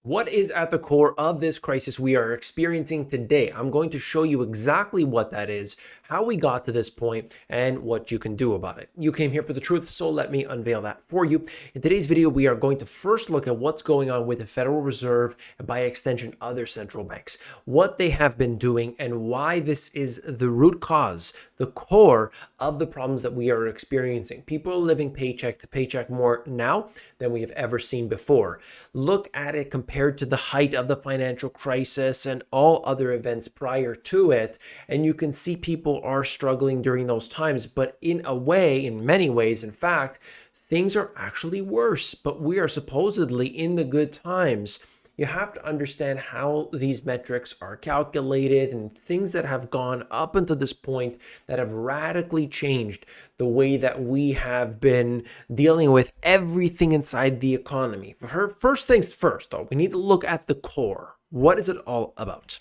What is at the core of this crisis we are experiencing today? I'm going to show you exactly what that is, how we got to this point, and what you can do about it. You came here for the truth, so let me unveil that for you. In today's video, we are going to first look at what's going on with the Federal Reserve and by extension, other central banks, what they have been doing, and why this is the root cause, the core of the problems that we are experiencing. People are living paycheck to paycheck more now than we have ever seen before. Look at it compared to the height of the financial crisis and all other events prior to it, and you can see people are struggling during those times. But in a way, in many ways, in fact, things are actually worse, but we are supposedly in the good times. You have to understand how these metrics are calculated and things that have gone up until this point that have radically changed the way that we have been dealing with everything inside the economy. First things first, though, we need to look at the core. What is it all about?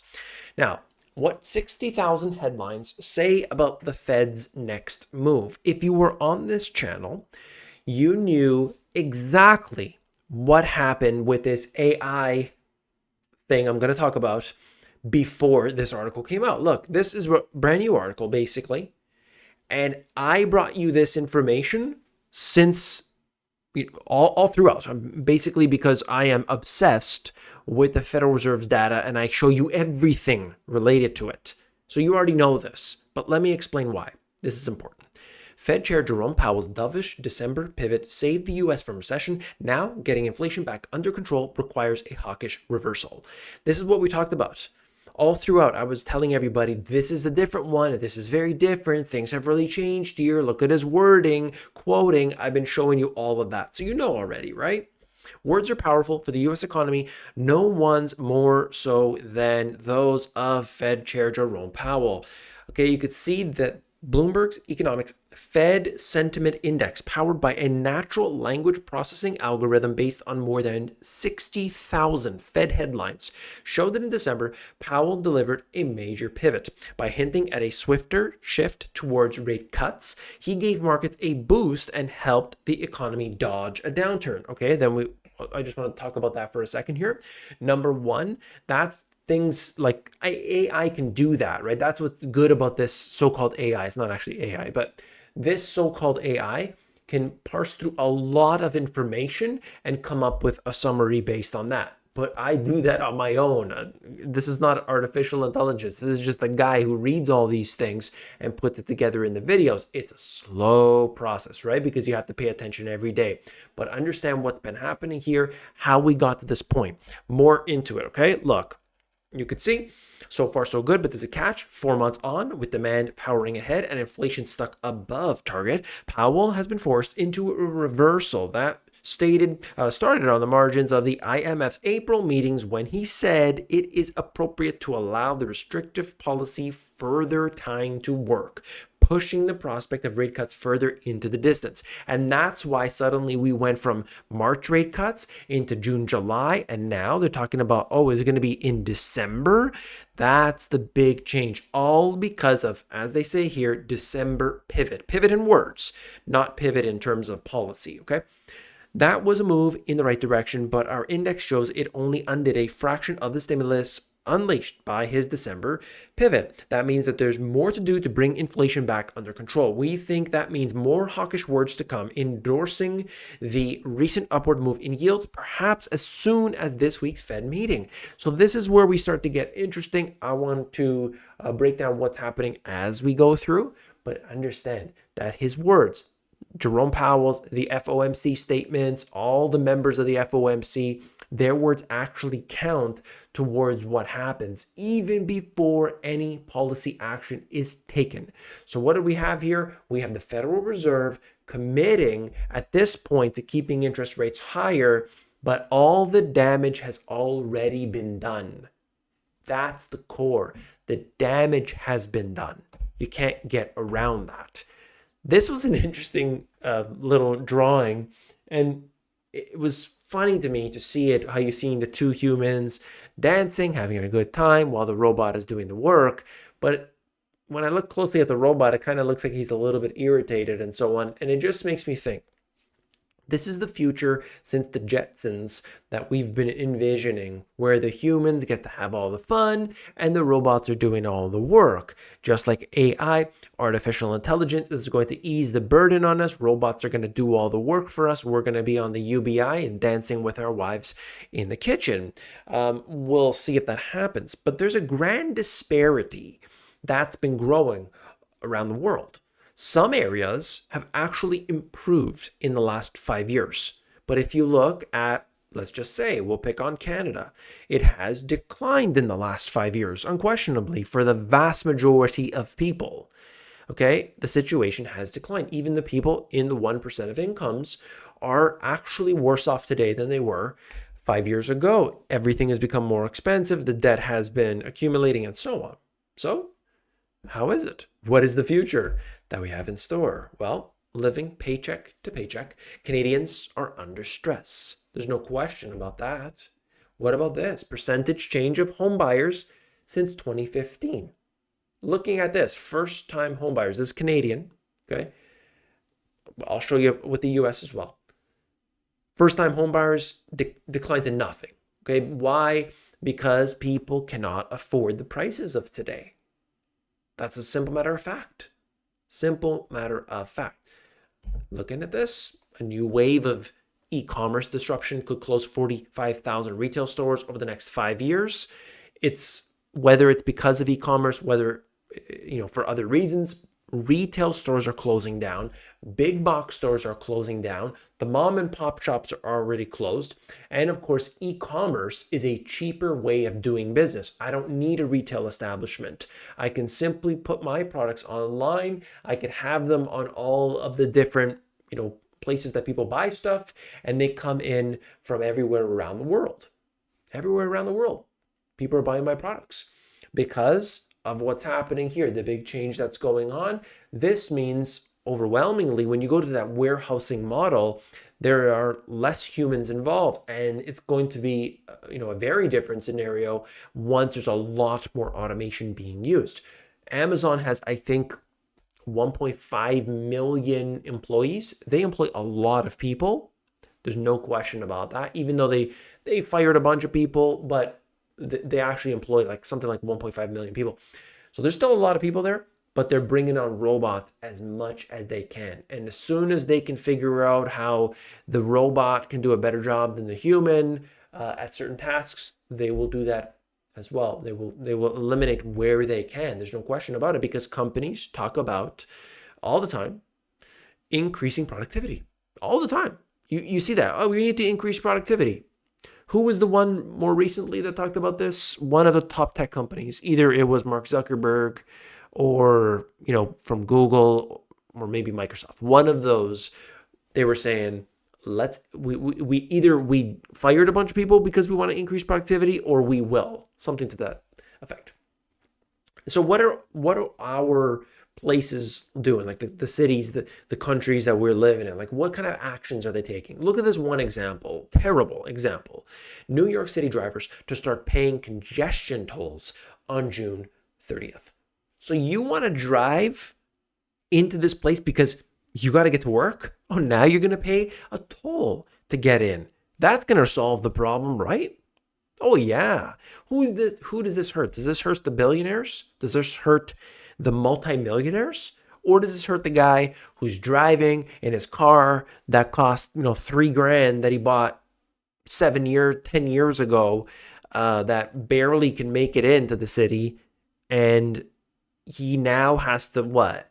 Now, what 60,000 headlines say about the Fed's next move? If you were on this channel, you knew exactly what happened with this AI thing I'm going to talk about before this article came out. Look, this is a brand new article, basically. And I brought you this information since all throughout, basically because I am obsessed with the Federal Reserve's data and I show you everything related to it. So you already know this, but let me explain why. This is important. Fed Chair Jerome Powell's dovish December pivot saved the U.S. from recession. Now, getting inflation back under control requires a hawkish reversal. This is what we talked about. All throughout, I was telling everybody, this is a different one. This is very different. Things have really changed here. Look at his wording, quoting. I've been showing you all of that. So you know already, right? Words are powerful for the U.S. economy. No one's more so than those of Fed Chair Jerome Powell. Okay, you could see that Bloomberg's Economics Fed Sentiment Index, powered by a natural language processing algorithm based on more than 60,000 Fed headlines, showed that in December, Powell delivered a major pivot. By hinting at a swifter shift towards rate cuts, he gave markets a boost and helped the economy dodge a downturn. Okay, I just want to talk about that for a second here. Number one, that's things like AI can do that, right? That's what's good about this so-called AI. It's not actually AI, but this so-called AI can parse through a lot of information and come up with a summary based on that. But I do that on my own. This is not artificial intelligence. This is just a guy who reads all these things and puts it together in the videos. It's a slow process, right? Because you have to pay attention every day. But understand what's been happening here, how we got to this point. More into it, okay? Look. You could see, so far so good, but there's a catch. 4 months on, with demand powering ahead and inflation stuck above target, Powell has been forced into a reversal. That started on the margins of the IMF's April meetings when he said it is appropriate to allow the restrictive policy further time to work, pushing the prospect of rate cuts further into the distance. And that's why suddenly we went from March rate cuts into June, July, and now they're talking about, oh, is it going to be in December? That's the big change, all because of, as they say here, December pivot. Pivot in words, not pivot in terms of policy, okay? That was a move in the right direction, but our index shows it only undid a fraction of the stimulus unleashed by his December pivot. That means that there's more to do to bring inflation back under control. We think that means more hawkish words to come, endorsing the recent upward move in yields, perhaps as soon as this week's Fed meeting. So this is where we start to get interesting. I want to break down what's happening as we go through, but understand that his words, Jerome Powell's, the FOMC statements, all the members of the FOMC, their words actually count towards what happens even before any policy action is taken. So what do we have here? We have the Federal Reserve committing at this point to keeping interest rates higher, but all the damage has already been done. That's the core. The damage has been done. You can't get around that. This was an interesting little drawing, and it was funny to me to see it, how you're seeing the two humans dancing, having a good time while the robot is doing the work. But when I look closely at the robot, it kind of looks like he's a little bit irritated and so on. And it just makes me think, This is the future since the Jetsons that we've been envisioning, where the humans get to have all the fun and the robots are doing all the work. Just like AI, artificial intelligence is going to ease the burden on us. Robots are going to do all the work for us. We're going to be on the UBI and dancing with our wives in the kitchen. We'll see if that happens. But there's a grand disparity that's been growing around the world. Some areas have actually improved in the last 5 years. But if you look at, let's just say, we'll pick on Canada, it has declined in the last 5 years, unquestionably, for the vast majority of people. Okay, the situation has declined. Even the people in the 1% of incomes are actually worse off today than they were 5 years ago. Everything has become more expensive, the debt has been accumulating, and so on. So, how is it? What is the future that we have in store? Well, living paycheck to paycheck, Canadians are under stress. There's no question about that. What about this? Percentage change of home buyers since 2015. Looking at this, first time home buyers, this is Canadian, okay? I'll show you with the US as well. First time home buyers declined to nothing, okay? Why? Because people cannot afford the prices of today. That's a simple matter of fact. Simple matter of fact. Looking at this, a new wave of e-commerce disruption could close 45,000 retail stores over the next 5 years. Whether it's because of e-commerce, whether for other reasons, retail stores are closing down, big box stores are closing down, the mom and pop shops are already closed, and of course, e-commerce is a cheaper way of doing business. I don't need a retail establishment. I can simply put my products online. I could have them on all of the different, places that people buy stuff, and they come in from everywhere around the world. Everywhere around the world, people are buying my products because of what's happening here, the big change that's going on. This means overwhelmingly, when you go to that warehousing model, there are less humans involved, and it's going to be a very different scenario once there's a lot more automation being used. Amazon has, I think, 1.5 million employees. They employ a lot of people. There's no question about that, even though they fired a bunch of people, but they actually employ something like 1.5 million people. So there's still a lot of people there, but they're bringing on robots as much as they can. And as soon as they can figure out how the robot can do a better job than the human at certain tasks, they will do that as well. They will eliminate where they can. There's no question about it, because companies talk about all the time increasing productivity. All the time. You see that. Oh, we need to increase productivity. Who was the one more recently that talked about this? One of the top tech companies. Either it was Mark Zuckerberg or, from Google or maybe Microsoft. One of those, they were saying, we fired a bunch of people because we want to increase productivity, or we will. Something to that effect. So what are our places doing, like the cities, the countries that we're living in? Like, what kind of actions are they taking? Look at this one example, terrible example. New York City drivers to start paying congestion tolls on June 30th. So you want to drive into this place because you got to get to work? Oh, now you're going to pay a toll to get in. That's going to solve the problem, right? Oh yeah. Who does this hurt? Does this hurt the billionaires? Does this hurt the multimillionaires? Or does this hurt the guy who's driving in his car that cost $3,000 that he bought 10 years ago, that barely can make it into the city, and he now has to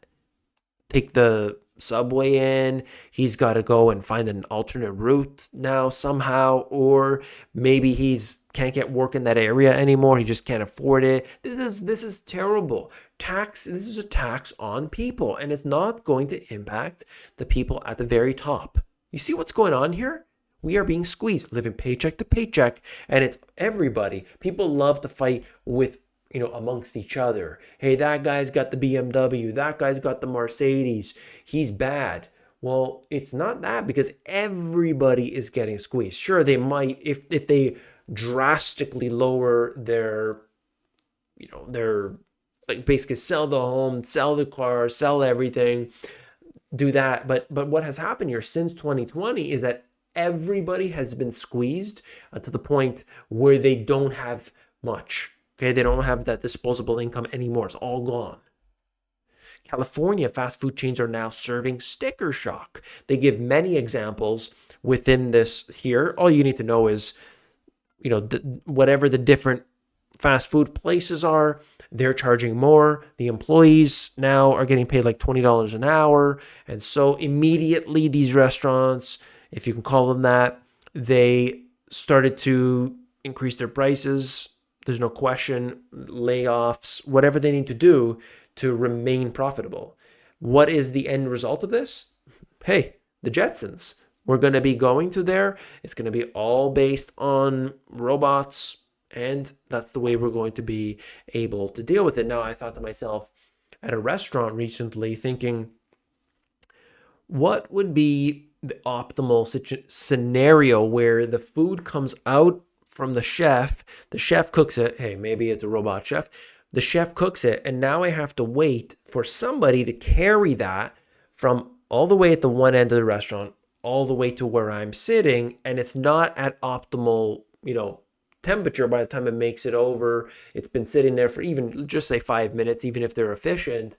take the subway in? He's got to go and find an alternate route now somehow, or maybe he's can't get work in that area anymore. He just can't afford it. This is terrible. This is a tax on people, and it's not going to impact the people at the very top. You see what's going on here? We are being squeezed, living paycheck to paycheck, and it's everybody. People love to fight with, amongst each other. Hey, that guy's got the BMW. That guy's got the Mercedes. He's bad. Well, it's not that, because everybody is getting squeezed. Sure, they might, if they drastically lower their basically sell the home, sell the car, sell everything, do that. But what has happened here since 2020 is that everybody has been squeezed to the point where they don't have much. Okay, they don't have that disposable income anymore. It's all gone. California fast food chains are now serving sticker shock. They give many examples within this here. All you need to know is, whatever the different fast food places are, they're charging more. The employees now are getting paid like $20 an hour. And so immediately these restaurants, if you can call them that, they started to increase their prices. There's no question, layoffs, whatever they need to do to remain profitable. What is the end result of this? Hey, the Jetsons. We're going to be going to there. It's going to be all based on robots, and that's the way we're going to be able to deal with it. Now, I thought to myself at a restaurant recently, thinking, what would be the optimal scenario where the food comes out from the chef cooks it. Hey, maybe it's a robot chef. The chef cooks it, and now I have to wait for somebody to carry that from all the way at the one end of the restaurant all the way to where I'm sitting, and it's not at optimal, temperature by the time it makes it over. It's been sitting there for even just say 5 minutes, even if they're efficient.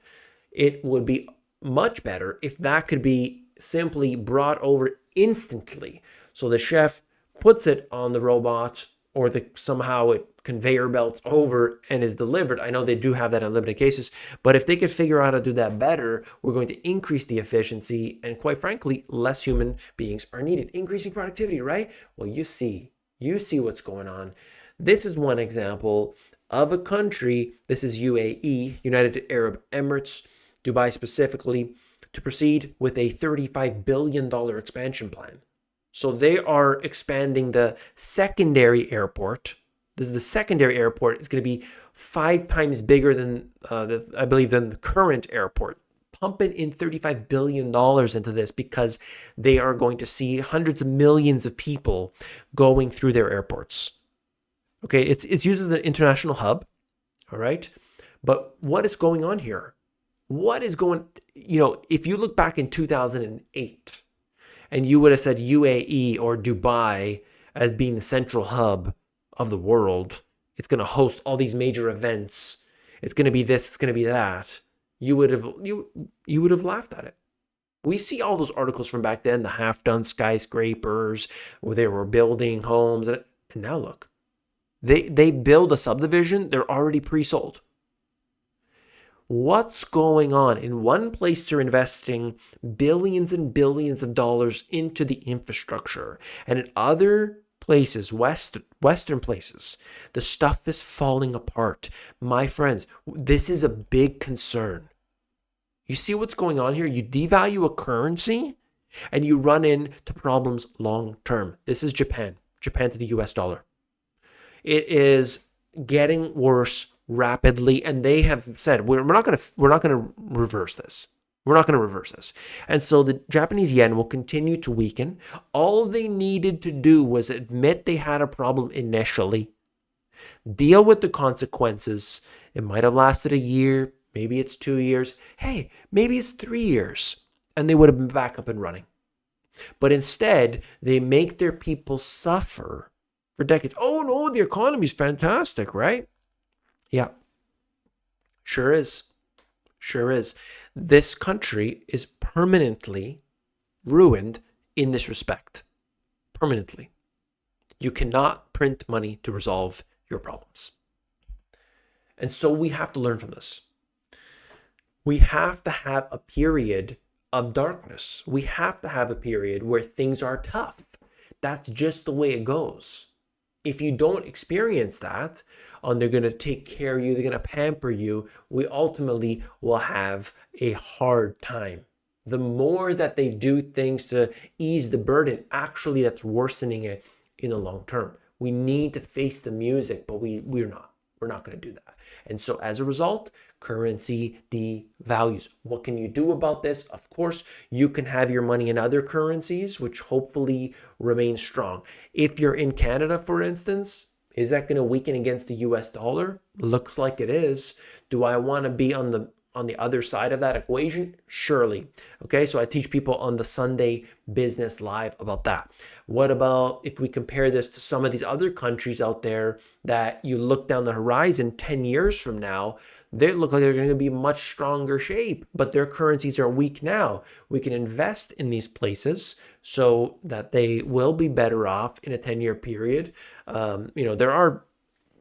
It would be much better if that could be simply brought over instantly. So the chef puts it on the robot, or somehow it conveyor belts over and is delivered. I know they do have that in limited cases, but if they could figure out how to do that better, we're going to increase the efficiency, and quite frankly, less human beings are needed. Increasing productivity, right? Well, you see what's going on. This is one example of a country. This is UAE, United Arab Emirates, Dubai specifically, to proceed with a $35 billion expansion plan. So they are expanding the secondary airport. This is the secondary airport. It's going to be 5 times bigger than, I believe, than the current airport. Pumping in $35 billion into this because they are going to see hundreds of millions of people going through their airports. Okay, it's used as an international hub, all right? But what is going on here? If you look back in 2008, and you would have said UAE or Dubai as being the central hub of the world, it's going to host all these major events, it's going to be this, it's going to be that, you would have laughed at it. We see all those articles from back then, the half-done skyscrapers where they were building homes, and now look, they build a subdivision, they're already pre-sold. What's going on? In one place, they're investing billions and billions of dollars into the infrastructure. And in other places, Western places, the stuff is falling apart. My friends, this is a big concern. You see what's going on here? You devalue a currency and you run into problems long term. This is Japan to the US dollar. It is getting worse rapidly, and they have said we're not going to reverse this. We're not going to reverse this. And so the Japanese yen will continue to weaken. All they needed to do was admit they had a problem initially, deal with the consequences. It might have lasted a year, maybe it's 2 years. Hey, maybe it's 3 years, and they would have been back up and running. But instead, they make their people suffer for decades. Oh no, the economy's fantastic, right? Yeah, sure is. Sure is. This country is permanently ruined in this respect. Permanently. You cannot print money to resolve your problems. And so we have to learn from this. We have to have a period of darkness. We have to have a period where things are tough. That's just the way it goes. If you don't experience that, and they're going to take care of you, they're going to pamper you, we ultimately will have a hard time. The more that they do things to ease the burden, actually that's worsening it in the long term. We need to face the music, but we're not. We're not going to do that. And so as a result, currency devalues. What can you do about this? Of course, you can have your money in other currencies, which hopefully remain strong. If you're in Canada, for instance, is that going to weaken against the US dollar? Looks like it is. Do I want to be on the on the other side of that equation? Surely. Okay, so I teach people on the Sunday Business Live about that. What about if we compare this to some of these other countries out there that you look down the horizon 10 years from now, they look like they're going to be much stronger shape, but their currencies are weak now. We can invest in these places so that they will be better off in a 10-year period. There are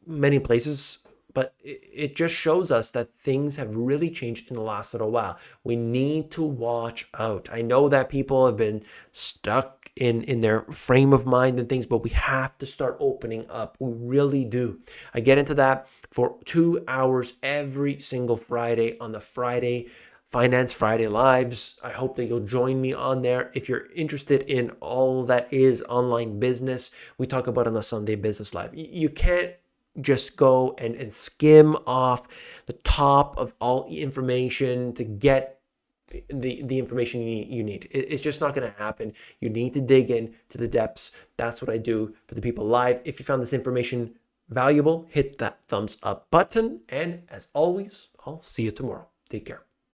many places, but it just shows us that things have really changed in the last little while. We need to watch out. I know that people have been stuck in their frame of mind and things, but we have to start opening up. We really do. I get into that for 2 hours every single Friday on the Friday Finance Friday Lives. I hope that you'll join me on there. If you're interested in all that is online business, we talk about on the Sunday Business Live. You can't just go and skim off the top of all information to get the information you need. It's just not going to happen. You need to dig in to the depths. That's what I do for the people live. If you found this information valuable, hit that thumbs up button. And as always, I'll see you tomorrow. Take care.